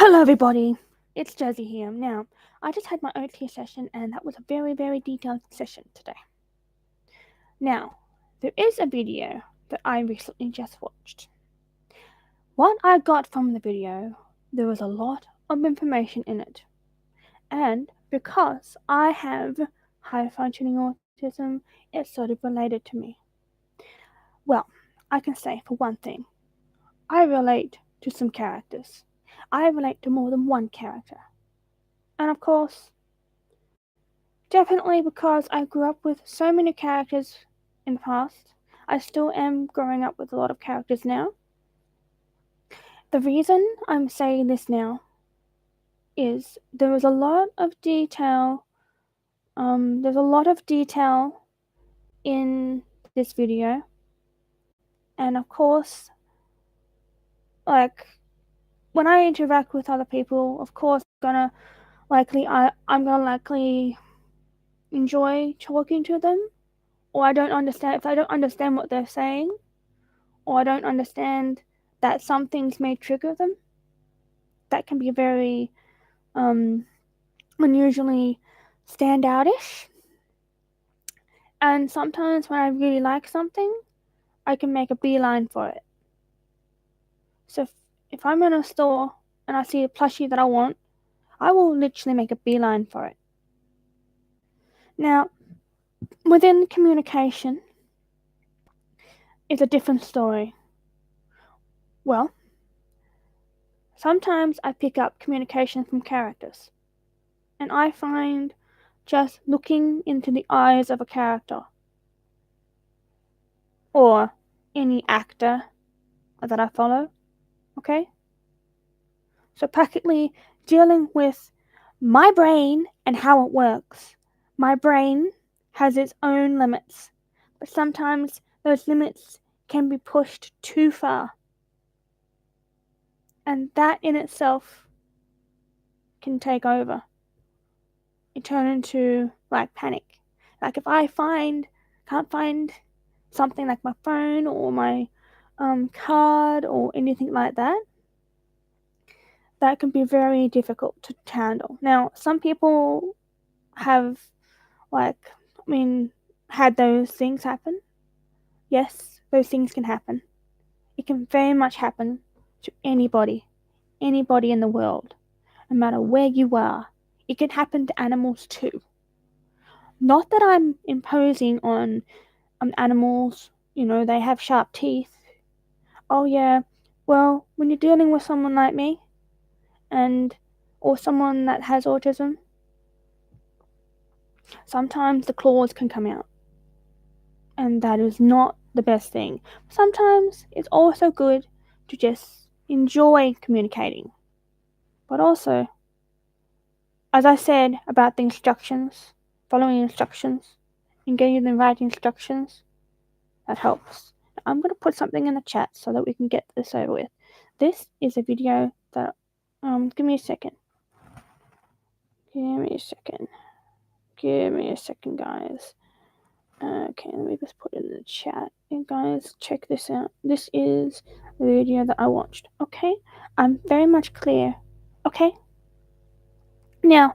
Hello everybody, it's Jersey here. Now, I just had my OT session and that was a very, very detailed session today. Now, there is a video that I recently just watched. What I got from the video, there was a lot of information in it. And because I have high functioning autism, it's sort of related to me. Well, I can say for one thing, I relate to some characters. I relate to more than one character. And of course, definitely because I grew up with so many characters in the past. I still am growing up with a lot of characters now. The reason I'm saying this now is there was a lot of detail. There's a lot of detail in this video, and of course, like when I interact with other people, of course, I'm gonna likely enjoy talking to them, or I don't understand if I don't understand what they're saying, or I don't understand that some things may trigger them. That can be very unusually standoutish. And sometimes when I really like something, I can make a beeline for it. So if I'm in a store and I see a plushie that I want, I will literally make a beeline for it. Now, within communication, it's a different story. Well, sometimes I pick up communication from characters, and I find just looking into the eyes of a character or any actor that I follow, okay? So practically dealing with my brain and how it works. My brain has its own limits, but sometimes those limits can be pushed too far. And that in itself can take over. It turn into like panic. Like if I can't find something like my phone or my card or anything like that, that can be very difficult to handle. Now, some people have, had those things happen. Yes, those things can happen. It can very much happen to anybody in the world, no matter where you are. It can happen to animals too. Not that I'm imposing on animals, they have sharp teeth. Oh, yeah, well, when you're dealing with someone like me, or someone that has autism, sometimes the claws can come out, and that is not the best thing. Sometimes it's also good to just enjoy communicating, but also, as I said about the instructions, following instructions and getting the right instructions, that helps. I'm going to put something in the chat so that we can get this over with. This is a video that, give me a second. Give me a second, guys. Okay, let me just put it in the chat. And guys, check this out. This is the video that I watched. Okay? I'm very much clear. Okay? Now,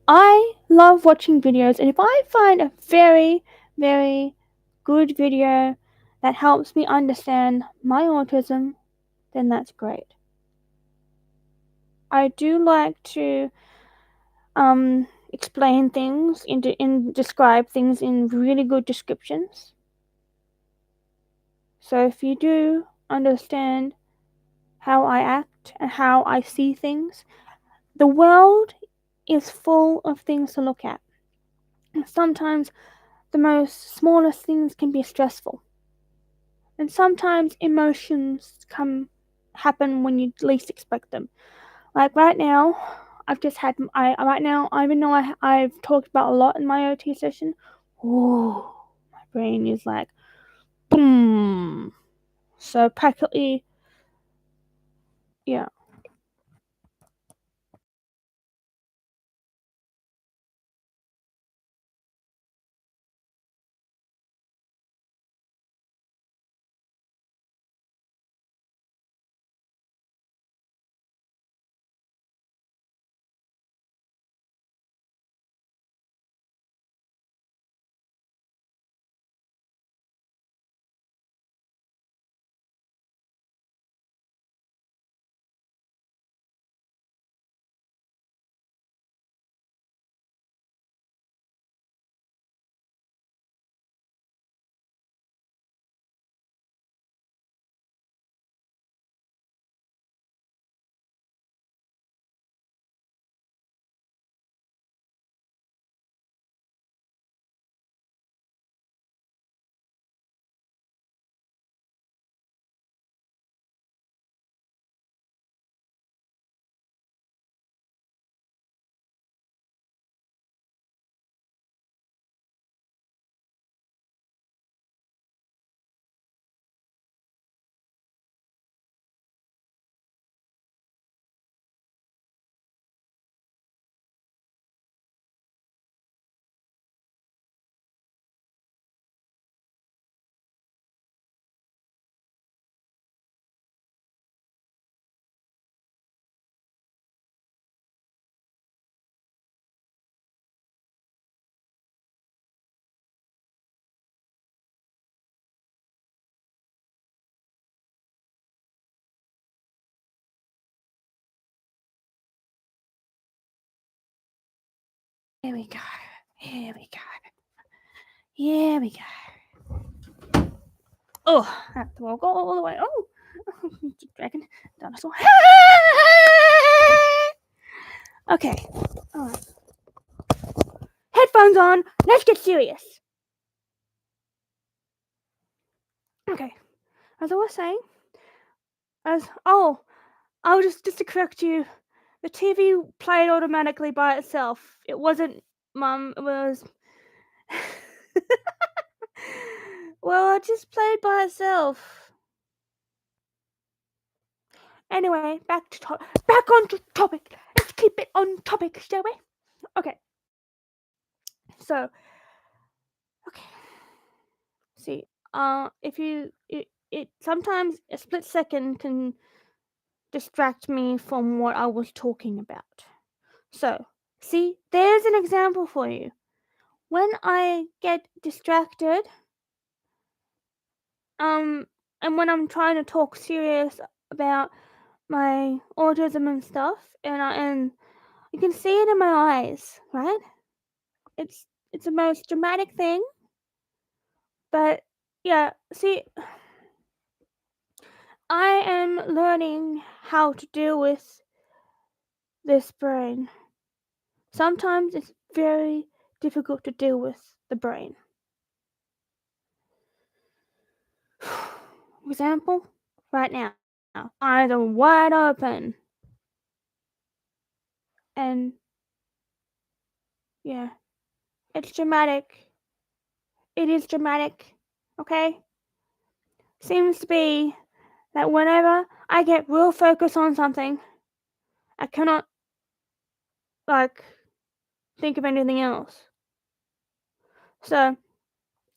I love watching videos, and if I find a very, very good video that helps me understand my autism, then that's great. I do like to explain things describe things in really good descriptions. So if you do understand how I act and how I see things, the world is full of things to look at. And sometimes the most smallest things can be stressful. And sometimes emotions happen when you least expect them. Like right now, even though I've talked about a lot in my OT session, my brain is like, boom. So practically, yeah. we go. Here we go. Here we go. Oh, I have to walk all the way. Oh, dragon, dinosaur. Okay, alright. Headphones on. Let's get serious. Okay, as I was saying, I'll just to correct you. The TV played automatically by itself. It wasn't Mum. It was. Well, it just played by itself. Anyway, back on topic. Let's keep it on topic, shall we? Okay. So, okay. See, if it sometimes a split second can distract me from what I was talking about. So, see, there's an example for you. When I get distracted, and when I'm trying to talk serious about my autism and stuff, and you can see it in my eyes, right? It's the most dramatic thing, but yeah, see, I am learning how to deal with this brain. Sometimes it's very difficult to deal with the brain. Example, right now, eyes are wide open. And yeah, it's dramatic. It is dramatic, okay? Seems to be that whenever I get real focused on something, I cannot, think of anything else. So,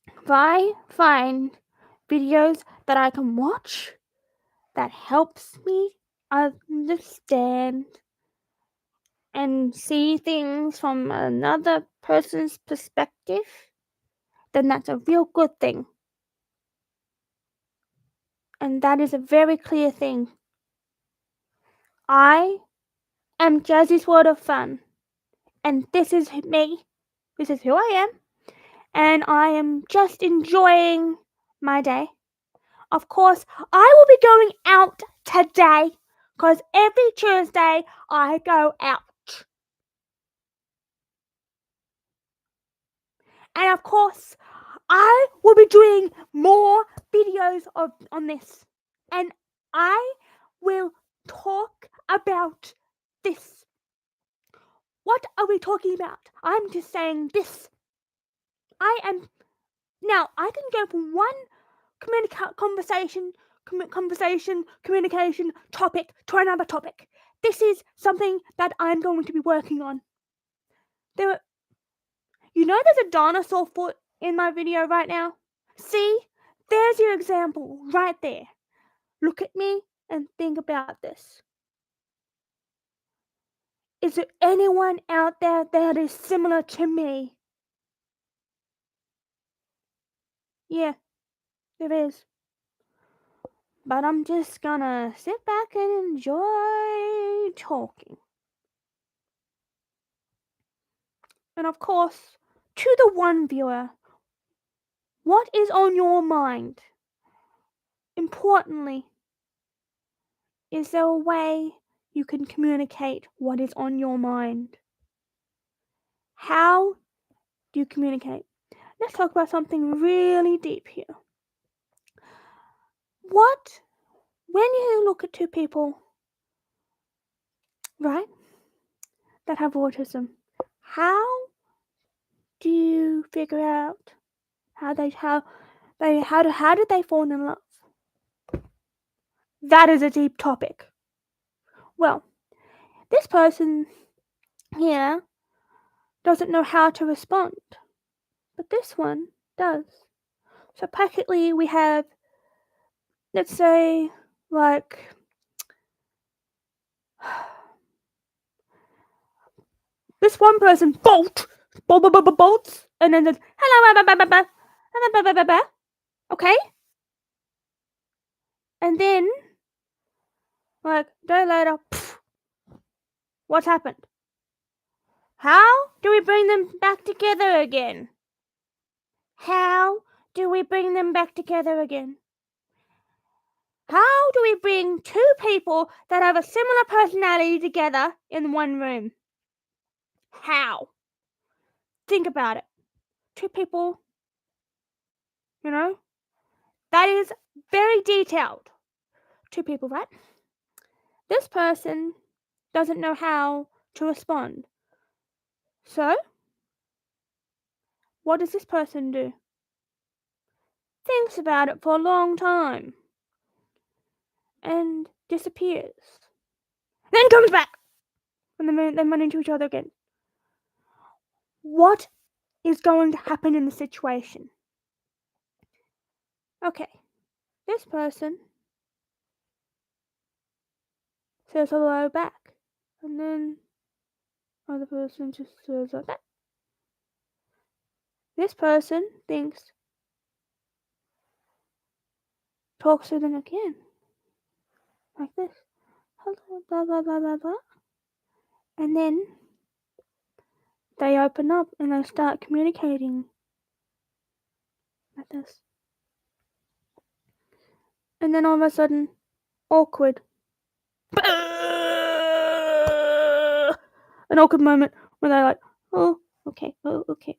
if I find videos that I can watch that helps me understand and see things from another person's perspective, then that's a real good thing. And that is a very clear thing. I am Jazzy's World of Fun, and this is me. This is who I am, and I am just enjoying my day. Of course, I will be going out today, because every Tuesday I go out. And of course, I will be doing more videos on this. And I will talk about this. What are we talking about? I'm just saying this. Now, I can go from one communication topic to another topic. This is something that I'm going to be working on. There's a dinosaur foot in my video right now? See? There's your example right there. Look at me and think about this. Is there anyone out there that is similar to me? Yeah, there is. But I'm just gonna sit back and enjoy talking. And of course, to the one viewer, what is on your mind? Importantly, is there a way you can communicate what is on your mind? How do you communicate? Let's talk about something really deep here. When you look at two people, right, that have autism, how do you figure out how did they fall in love? That is a deep topic. Well, this person here doesn't know how to respond, but this one does. So practically we have, let's say, this one person bolts, and then says, hello, okay? And then, day later, what's happened? How do we bring them back together again? How do we bring them back together again? How do we bring two people that have a similar personality together in one room? How? Think about it. Two people, that is very detailed. Two people, right? This person doesn't know how to respond. So, what does this person do? Thinks about it for a long time and disappears. Then comes back and they run into each other again. What is going to happen in the situation? Okay, this person says hello back, and then other person just says like that. This person talks to them again, like this. Hello, blah blah blah blah blah. And then they open up and they start communicating like this. And then all of a sudden, awkward. An awkward moment where they're like, oh, okay, okay,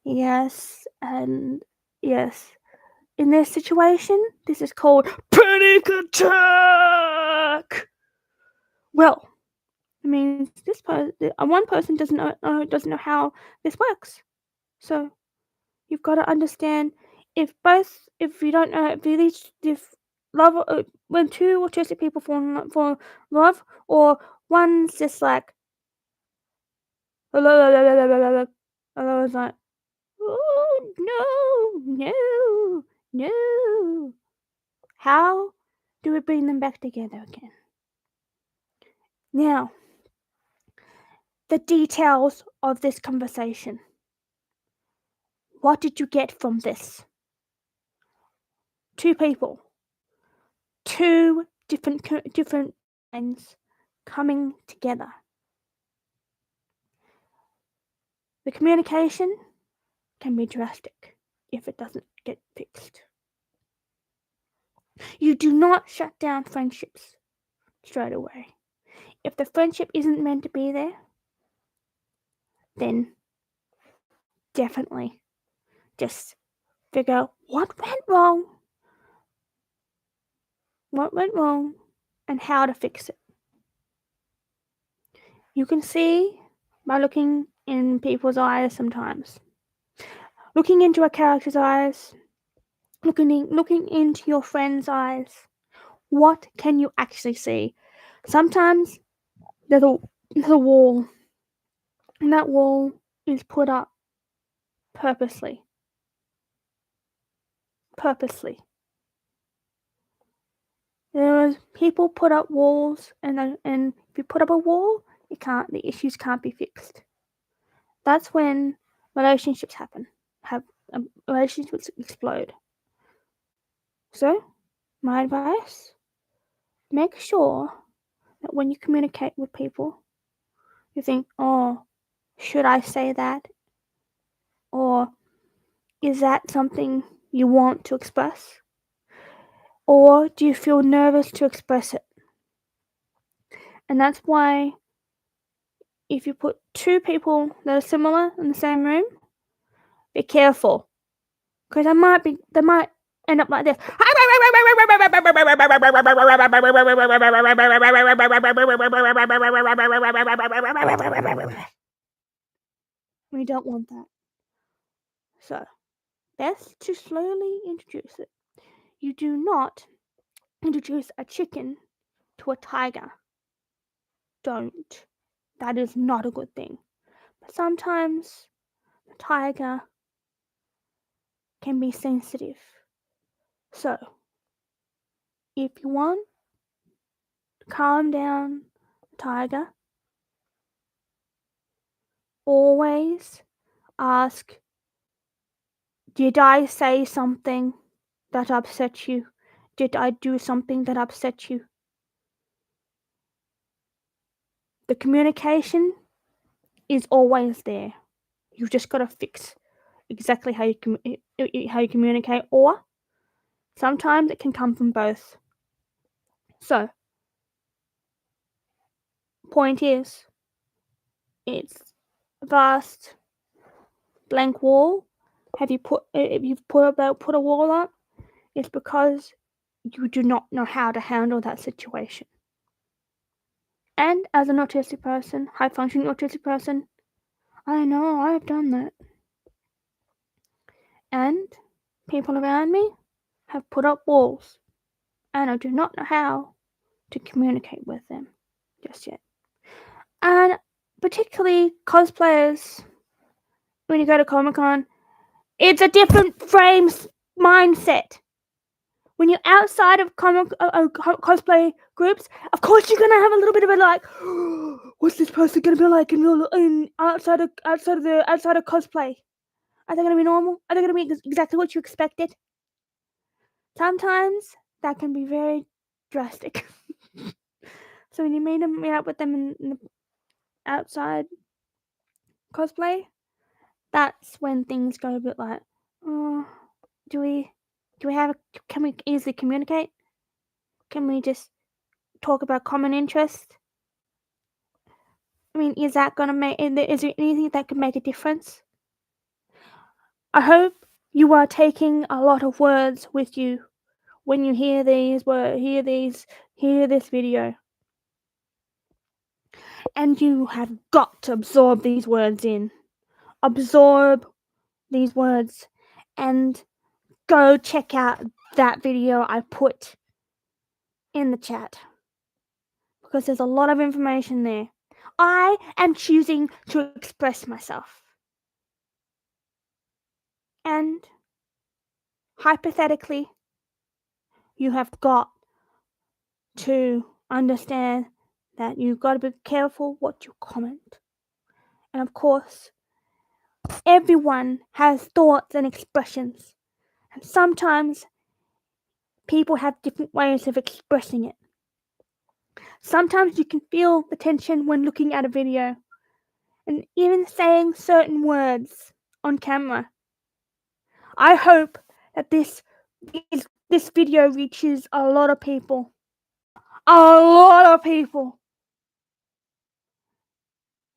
yes, and yes. In this situation, this is called panic attack. Well, it means one person doesn't know how this works. So you've got to understand if you don't know if love when two autistic people fall in love, or one's just like hello, is like, oh no. How do we bring them back together again? Now, the details of this conversation. What did you get from this? Two people, two different minds coming together. The communication can be drastic if it doesn't get fixed. You do not shut down friendships straight away. If the friendship isn't meant to be there, then definitely just figure out what went wrong, and how to fix it. You can see by looking in people's eyes sometimes. Looking into a character's eyes, looking into your friend's eyes, what can you actually see? Sometimes there's a wall, and that wall is put up purposely. There's people put up walls, and if you put up a wall, the issues can't be fixed. That's when relationships relationships explode. So, my advice: make sure that when you communicate with people, you think, oh, should I say that? Or is that something you want to express? Or do you feel nervous to express it? And that's why if you put two people that are similar in the same room, be careful. Because they might end up like this. We don't want that. So, best to slowly introduce it. You do not introduce a chicken to a tiger. Don't. That is not a good thing. But sometimes the tiger can be sensitive. So, if you want to calm down the tiger, always ask, did I say something that upset you? Did I do something that upset you? The communication is always there. You've just got to fix exactly how you communicate, or sometimes it can come from both. So, point is, it's a vast blank wall. If you've put a wall up, it's because you do not know how to handle that situation. And as an autistic person, high functioning autistic person, I know I have done that. And people around me have put up walls, and I do not know how to communicate with them just yet. And particularly cosplayers, when you go to Comic-Con, it's a different mindset. When you're outside of cosplay groups, of course you're gonna have a little bit of a like, what's this person gonna be like in outside of cosplay? Are they gonna be normal? Are they gonna be exactly what you expected? Sometimes that can be very drastic. So when you meet up with them in the outside cosplay, that's when things go a bit like, oh, can we easily communicate? Can we just talk about common interests? I mean, is there anything that could make a difference? I hope you are taking a lot of words with you when you hear this video. And you have got to absorb these words in. Absorb these words and go check out that video I put in the chat, because there's a lot of information there. I am choosing to express myself. And hypothetically, you have got to understand that you've got to be careful what you comment. And of course, everyone has thoughts and expressions. And sometimes people have different ways of expressing it. Sometimes you can feel the tension when looking at a video and even saying certain words on camera. I hope that this video reaches a lot of people. A lot of people.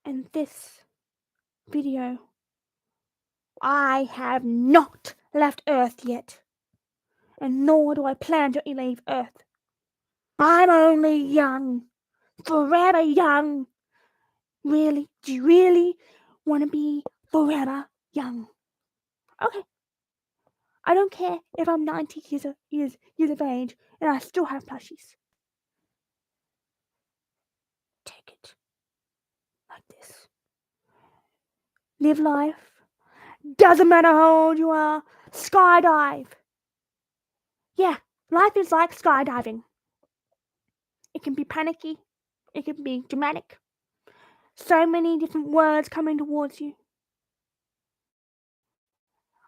And this video, I have not left Earth yet. And nor do I plan to leave Earth. I'm only young. Forever young. Really? Do you really want to be forever young? Okay. I don't care if I'm 90 years of age and I still have plushies. Take it. Like this. Live life. Doesn't matter how old you are. Skydive. Yeah, life is like skydiving. It can be panicky. It can be dramatic. So many different words coming towards you.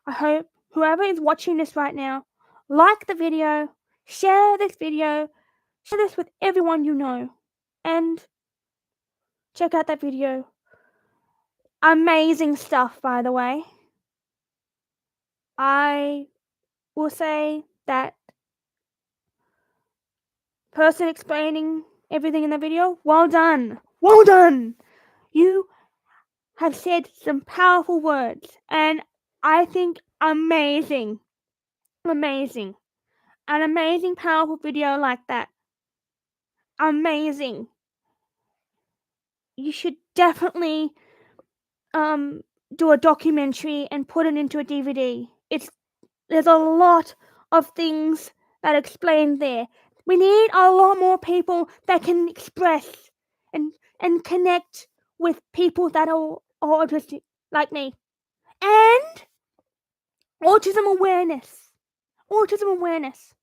I hope whoever is watching this right now, like the video, share this with everyone you know, and check out that video. Amazing stuff, by the way. I will say that person explaining everything in the video, well done. Well done. You have said some powerful words, and I think amazing. Amazing. An amazing, powerful video like that. Amazing. You should definitely do a documentary and put it into a DVD. There's a lot of things that are explained there. We need a lot more people that can express and connect with people that are autistic like me. And autism awareness. Autism awareness.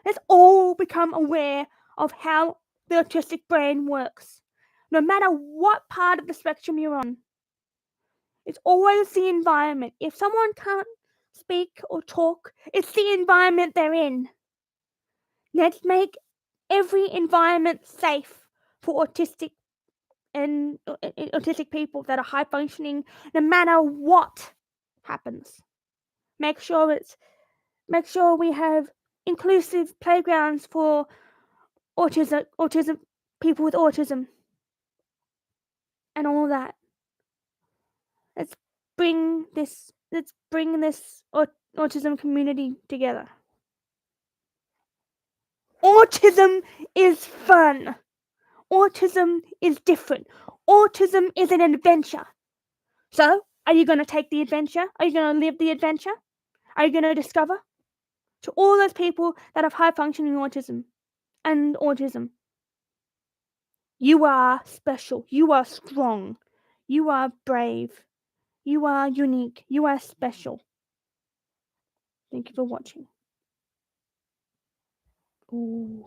Let's all become aware of how the autistic brain works. No matter what part of the spectrum you're on. It's always the environment. If someone can't speak or talk, it's the environment they're in. Let's make every environment safe for autistic and autistic people that are high functioning, no matter what happens. Make sure we have inclusive playgrounds for autism people with autism and all that. Let's bring this autism community together. Autism is fun. Autism is different. Autism is an adventure. So, are you going to take the adventure? Are you going to live the adventure? Are you going to discover? To all those people that have high functioning autism, you are special. You are strong. You are brave. You are unique. You are special. Thank you for watching. Ooh.